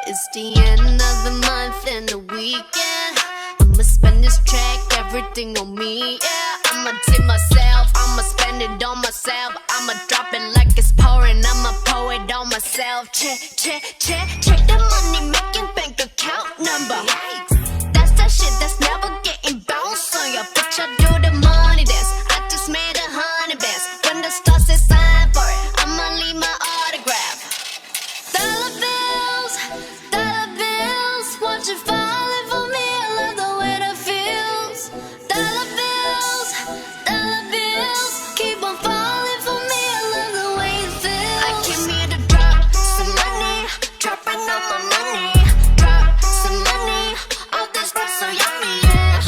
It's the end of the month and the weekend. I'ma spend this check, everything on me, yeah. I'ma tip myself, I'ma spend it on myself. I'ma drop it like it's pouring, I'ma pour it on myself. Check, check, check, check the money making bank account number. That's that shit that's never getting bounced on your bitch. I do the money dance, I just made 100 bands. When the star says sign for it, I'ma leave my autograph. Dollar bills, watch it falling for me. I love the way that feels. Dollar bills, keep on falling for me. I love the way it feels. I came here to drop some money, dropping all my money. Drop some money, all this stuff so yummy, yeah.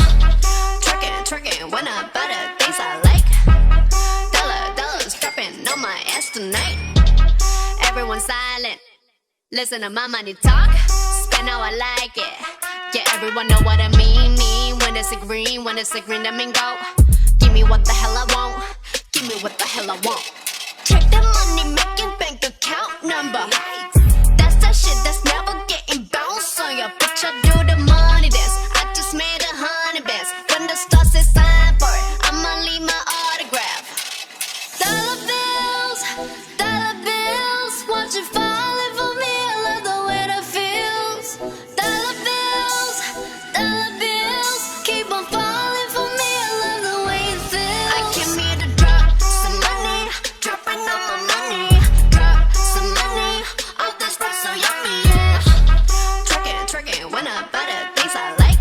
Twerking, when I buy the things I like. Dollars dropping on my ass tonight. Everyone silent, listen to my money talk. Spend how I like it. Yeah, everyone know what I mean. When it's a green, that mean go. Give me what the hell I want. Give me what the hell I want. Check the money making bank account number. That's that shit that's never getting bounced on your bitch. I do the money dance, I just made 100 bands. When the star says sign for it, I'ma leave my autograph. Dollar bills, watch it falling for me. I love the way that feels. Dollar bills, keep on falling for me. I love the way it feels. I came here to drop some money, dropping all my money. Drop some money, all this stuff so yummy, yeah. Twerking, when I buy the things I like.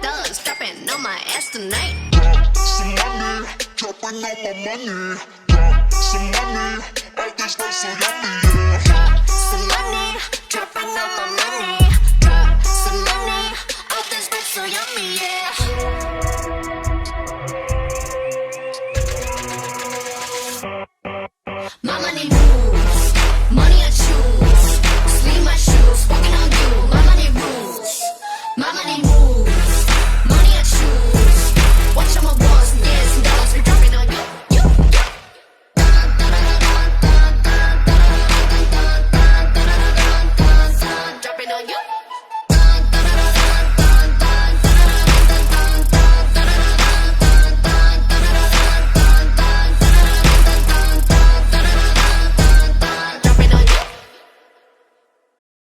Dollars dropping on my ass tonight. Drop some money, dropping all my money. Drop some money, all this stuff so yummy, yeah. Drop some money, dropping all my money. Drop some money, all this stuff so yummy, yeah. My money rules, money I choose. Sleeve my shoes, walking on you. My money rules, my money moves.